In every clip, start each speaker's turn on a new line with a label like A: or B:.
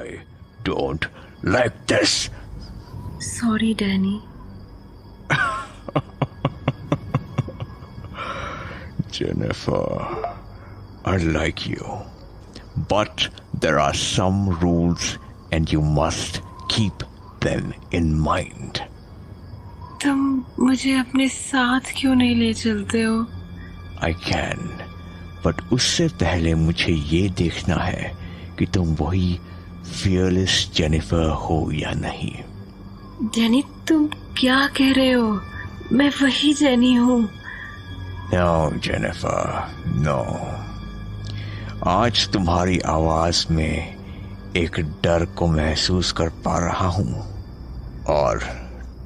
A: I don't like this.
B: Sorry, Danny.
A: Jennifer, I like you. But there are some rules and you must keep them in mind.
B: तुम मुझे अपने साथ क्यों नहीं ले चलते हो?
A: I can, but उससे पहले मुझे ये देखना है कि तुम वही fearless जेनिफर हो या नहीं.
B: डैनी, तुम क्या कह रहे हो? मैं वही जेनी हूँ.
A: No, Jennifer, no. आज तुम्हारी आवाज में एक डर को महसूस कर पा रहा हूँ और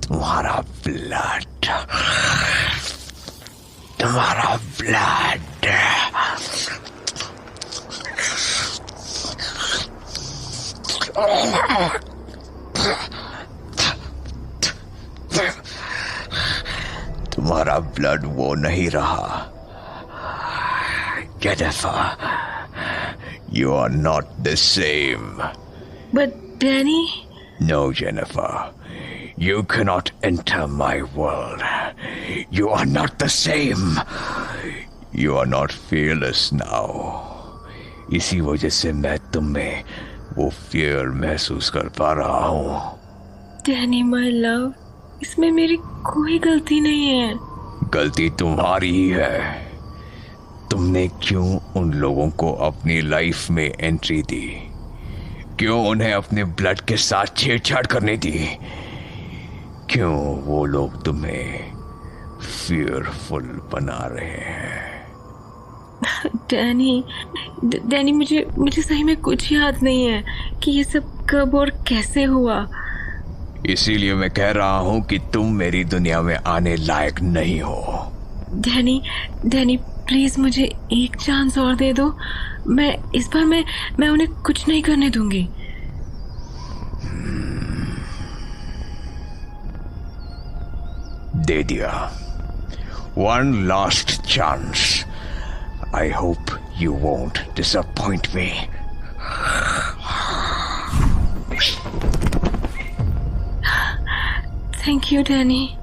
A: तुम्हारा ब्लड तुम्हारा ब्लड वो नहीं रहा. Jennifer, you are not the same.
B: But Danny,
A: No, Jennifer. You cannot enter my world. You are not the same. You are not fearless now. इसी वजह से मैं तुम में वो fear महसूस कर पा रहा हूँ.
B: Danny, my love, इसमें मेरी कोई गलती नहीं है.
A: गलती तुम्हारी ही है. तुमने क्यों उन लोगों को अपनी लाइफ में एंट्री दी? क्यों उन्हें अपने ब्लड के साथ छेड़छाड़ करने दी? क्यों वो लोग तुम्हें फियरफुल बना रहे हैं?
B: डैनी, मुझे सही में कुछ याद नहीं है कि ये सब कब और कैसे हुआ.
A: इसीलिए मैं कह रहा हूं कि तुम मेरी दुनिया में आने लायक नहीं हो.
B: डैनी, प्लीज मुझे एक चांस और दे दो. इस बार मैं उन्हें कुछ नहीं करने दूंगी.
A: दे दिया. One last chance. I hope you won't disappoint me.
B: Thank you, Danny.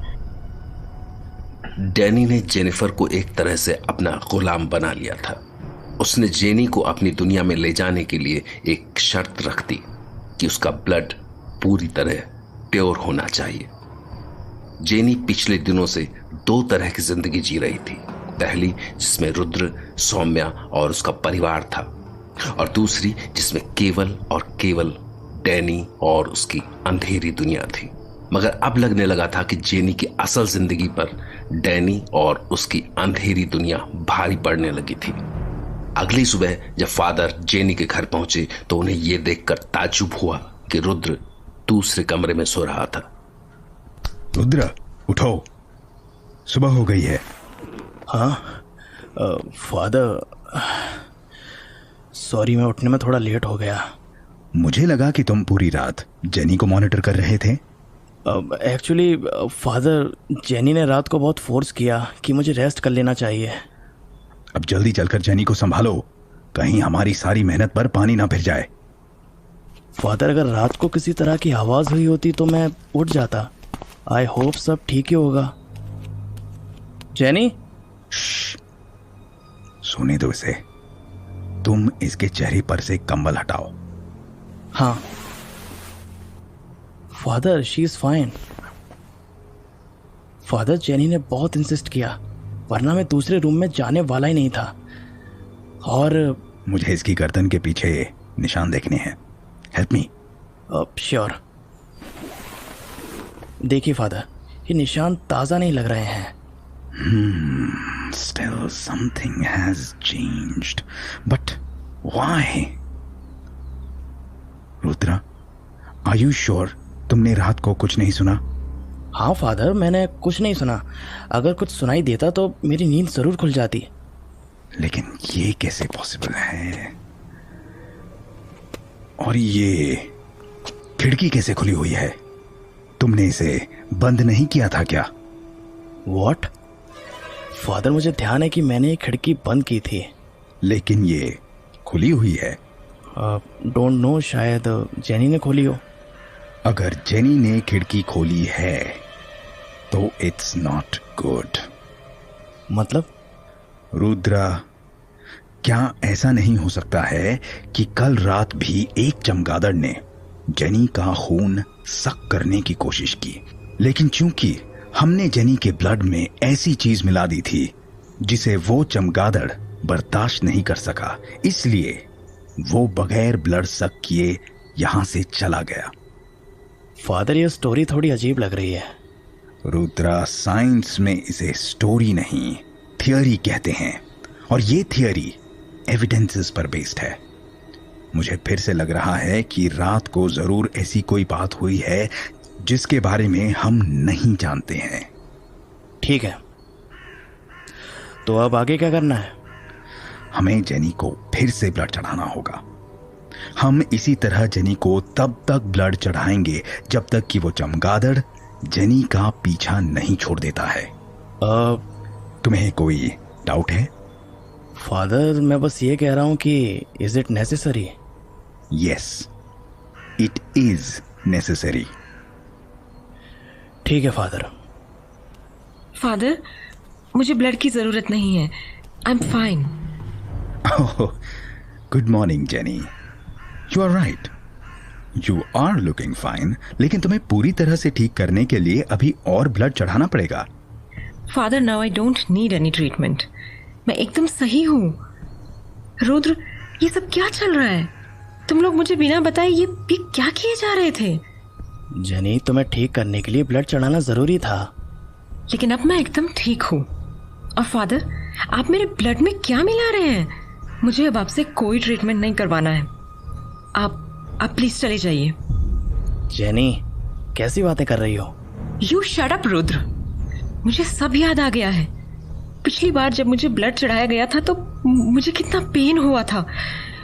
C: Danny ने जेनिफर को एक तरह से अपना गुलाम बना लिया था. उसने जेनी को अपनी दुनिया में ले जाने के लिए एक शर्त रख दी कि उसका ब्लड पूरी तरह प्योर होना चाहिए. जेनी पिछले दिनों से दो तरह की जिंदगी जी रही थी. पहली जिसमें रुद्र, सौम्या और उसका परिवार था, और दूसरी जिसमें केवल और केवल डैनी और उसकी अंधेरी दुनिया थी. मगर अब लगने लगा था कि जेनी की असल जिंदगी पर डैनी और उसकी अंधेरी दुनिया भारी पड़ने लगी थी. अगली सुबह जब फादर जेनी के घर पहुंचे तो उन्हें यह देखकर ताज्जुब हुआ कि रुद्र दूसरे कमरे में सो रहा था.
D: रुद्र, उठो, सुबह हो गई है.
E: हाँ फादर, सॉरी, मैं उठने में थोड़ा लेट हो गया.
D: मुझे लगा कि तुम पूरी रात जेनी को मॉनिटर कर रहे थे.
E: एक्चुअली फादर, जेनी ने रात को बहुत फोर्स किया कि मुझे रेस्ट कर लेना चाहिए.
D: अब जल्दी चलकर जेनी को संभालो, कहीं हमारी सारी मेहनत पर पानी ना फिर जाए.
E: फादर, अगर रात को किसी तरह की आवाज़ हुई होती तो मैं उठ जाता. आई होप सब ठीक ही होगा. जेनी,
D: सोने दो इसे. तुम इसके चेहरे पर से कंबल हटाओ.
E: हाँ father, she is fine. Father, jenny ने बहुत इंसिस्ट किया, वरना मैं दूसरे रूम में जाने वाला ही नहीं था. और
D: मुझे इसकी गर्दन के पीछे निशान देखने हैं. Help me.
E: श्योर. देखिए फादर, ये निशान ताज़ा नहीं लग रहे हैं.
D: Still something has changed. But why? Rudra, are you sure तुमने रात को कुछ नहीं सुना?
E: हाँ फादर, मैंने कुछ नहीं सुना. अगर कुछ सुनाई देता तो मेरी नींद जरूर खुल जाती.
D: लेकिन ये कैसे पॉसिबल है? और ये खिड़की कैसे खुली हुई है? तुमने इसे बंद नहीं किया था क्या?
E: What? फादर, मुझे ध्यान है कि मैंने ये खिड़की बंद की थी.
D: लेकिन ये खुली हुई है.
E: डोंट नो, शायद जेनी ने खोली हो।
D: अगर जेनी ने खिड़की खोली है तो इट्स नॉट गुड।
E: मतलब?
D: रुद्रा, क्या ऐसा नहीं हो सकता है कि कल रात भी एक चमगादड़ ने जेनी का खून सक करने की कोशिश की, लेकिन चूंकि हमने जेनी के ब्लड में ऐसी चीज मिला दी थी जिसे वो चमगादड़ बर्दाश्त नहीं कर सका, इसलिए वो बगैर ब्लड सक किए यहां से चला गया।
E: फादर, ये स्टोरी थोड़ी अजीब लग रही है।
D: रुद्रा, साइंस में इसे स्टोरी नहीं थियरी कहते हैं, और ये थियरी एविडेंसेस पर बेस्ड है। मुझे फिर से लग रहा है कि रात को जरूर ऐसी कोई बात हुई है जिसके बारे में हम नहीं जानते हैं।
E: ठीक है, तो अब आगे क्या करना है?
D: हमें जेनी को फिर से ब्लड चढ़ाना होगा। हम इसी तरह जेनी को तब तक ब्लड चढ़ाएंगे जब तक कि वो चमगादड़ जेनी का पीछा नहीं छोड़ देता है। तुम्हें कोई डाउट है?
E: फादर, मैं बस ये कह रहा हूं कि is it necessary?
D: Yes, it is necessary.
E: ठीक है फादर।
B: फादर, मुझे ब्लड की जरूरत नहीं है। I am fine.
D: Good morning Jenny, you are right, you are looking fine, लेकिन तुम्हें पूरी तरह से ठीक करने के लिए अभी और ब्लड चढ़ाना पड़ेगा।
B: Father, now I don't need any treatment. मैं एकदम सही हूँ। रुद्र, ये सब क्या चल रहा है? तुम लोग मुझे बिना बताए ये क्या किए जा रहे थे?
E: जेनी, तुम्हें ठीक करने के लिए ब्लड चढ़ाना जरूरी था।
B: लेकिन अब मैं एकदम ठीक हूँ। और फादर, आप मेरे ब्लड में क्या मिला रहे हैं? मुझे अब आपसे कोई ट्रीटमेंट नहीं करवाना है। आप प्लीज चले जाइए।
E: जेनी, कैसी बातें कर रही हो?
B: You shut up Rudra. मुझे सब याद आ गया है। पिछली बार जब मुझे ब्लड चढ़ाया गया था तो मुझे कितना पेन हुआ था।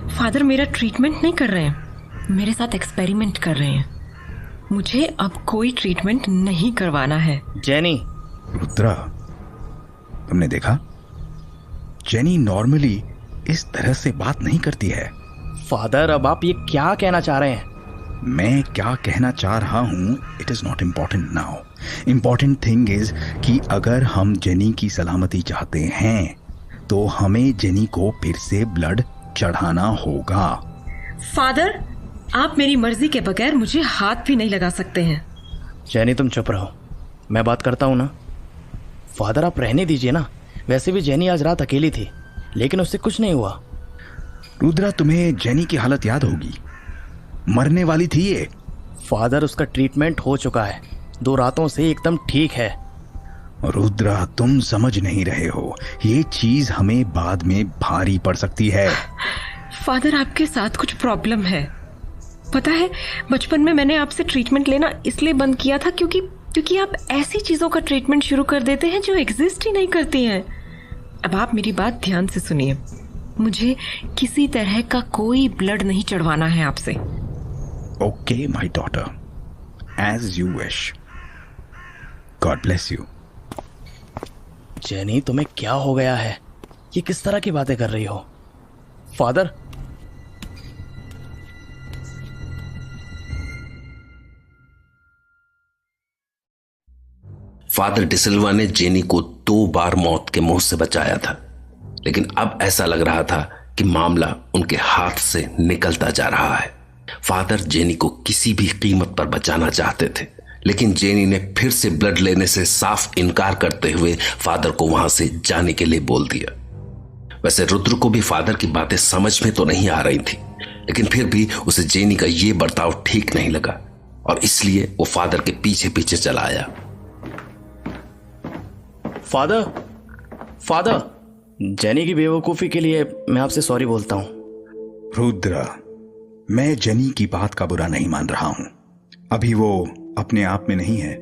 B: फादर मेरा ट्रीटमेंट नहीं कर रहे हैं, मेरे साथ एक्सपेरिमेंट कर रहे हैं। मुझे अब कोई ट्रीटमेंट नहीं करवाना है।
E: जेनी।
D: रुद्रा, तुमने देखा, जेनी नॉर्मली इस तरह से बात नहीं करती है।
E: फादर, अब आप ये क्या कहना चाह रहे हैं?
D: मैं क्या कहना चाह रहा हूं it is not important now. Important thing is कि अगर हम जेनी की सलामती चाहते हैं तो हमें जेनी को फिर से ब्लड चढ़ाना होगा।
B: फादर, आप मेरी मर्जी के बगैर मुझे हाथ भी नहीं लगा सकते हैं।
E: जेनी, तुम चुप रहो, मैं बात करता हूं ना। फादर, आप रहने दीजिए ना। वैसे भी जेनी आज रात अकेली थी, लेकिन उससे कुछ नहीं हुआ।
D: रुद्रा, तुम्हें जेनी की हालत याद होगी, मरने वाली थी ये।
E: फादर, उसका ट्रीटमेंट हो चुका है, 2 रातों से एकदम ठीक है।
D: रुद्रा, तुम समझ नहीं रहे हो, ये चीज हमें बाद में भारी पड़ सकती है।
B: फादर, आपके साथ कुछ प्रॉब्लम है। पता है, बचपन में मैंने आपसे ट्रीटमेंट लेना इसलिए बंद किया था क्योंकि आप ऐसी चीजों का ट्रीटमेंट शुरू कर देते हैं जो एग्जिस्ट ही नहीं करती हैं। अब आप मेरी बात ध्यान से सुनिए। मुझे किसी तरह का कोई ब्लड नहीं चढ़वाना है आपसे।
D: Okay my daughter, as you wish. God bless you.
E: Jenny, तुम्हें क्या हो गया है? ये किस तरह की बातें कर रही हो? फादर।
C: फादर डिसिल्वा ने जेनी को 2 बार मौत के मुंह से बचाया था, लेकिन अब ऐसा लग रहा था कि मामला उनके हाथ से निकलता जा रहा है। फादर जेनी को किसी भी कीमत पर बचाना चाहते थे, लेकिन जेनी ने फिर से ब्लड लेने से साफ इनकार करते हुए फादर को वहां से जाने के लिए बोल दिया। वैसे रुद्र को भी फादर की बातें समझ में तो नहीं आ रही थी, लेकिन फिर भी उसे जेनी का ये बर्ताव ठीक नहीं लगा और इसलिए वो फादर के पीछे पीछे चला आया।
E: फादर, जेनी की बेवकूफ़ी के लिए मैं आपसे सॉरी बोलता हूँ।
D: रुद्रा, मैं जेनी की बात का बुरा नहीं मान रहा हूँ, अभी वो अपने आप में नहीं है।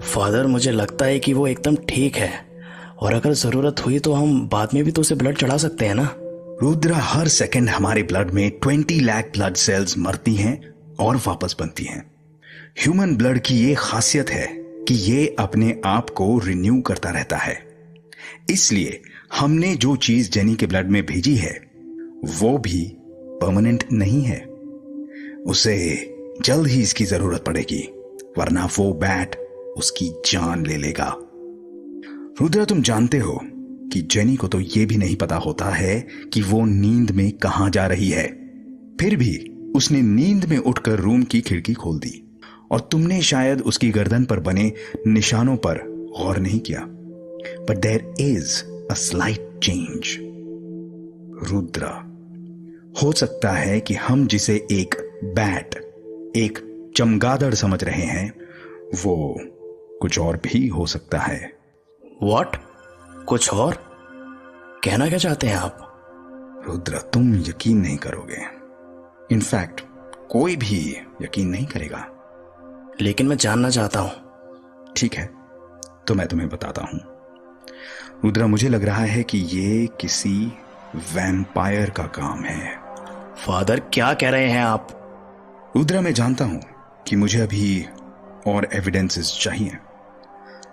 E: फादर, मुझे लगता है कि वो एकदम ठीक है और अगर ज़रूरत हुई तो हम बाद में भी तो उसे ब्लड चढ़ा सकते हैं ना।
D: रुद्रा, हर सेकंड हमारे ब्लड में 20 लाख ब्लड सेल्स मरती हैं और वापस बनती हैं। ह्यूमन ब्लड की ये खासियत है कि ये अपने आप को रिन्यू करता रहता है। इसलिए हमने जो चीज जेनी के ब्लड में भेजी है वो भी परमानेंट नहीं है। उसे जल्द ही इसकी जरूरत पड़ेगी, वरना वो बैट उसकी जान ले लेगा। रुद्रा, तुम जानते हो कि जेनी को तो यह भी नहीं पता होता है कि वो नींद में कहां जा रही है। फिर भी उसने नींद में उठकर रूम की खिड़की खोल दी और तुमने शायद उसकी गर्दन पर बने निशानों पर गौर नहीं किया। But there is a slight change. Rudra, हो सकता है कि हम जिसे एक बैट, एक चमगादड़ समझ रहे हैं, वो कुछ और भी हो सकता है।
E: व्हाट? कुछ और? कहना क्या चाहते हैं आप?
D: रुद्रा, तुम यकीन नहीं करोगे। इनफैक्ट कोई भी यकीन नहीं करेगा।
E: लेकिन मैं जानना चाहता हूं।
D: ठीक है, तो मैं तुम्हें बताता हूं। रुद्रा, मुझे लग रहा है कि ये किसी वैम्पायर का काम है।
E: फादर, क्या कह रहे हैं आप?
D: रुद्रा, मैं जानता हूं कि मुझे अभी और एविडेंसेस चाहिए,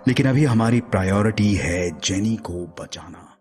D: लेकिन अभी हमारी प्रायोरिटी है जेनी को बचाना।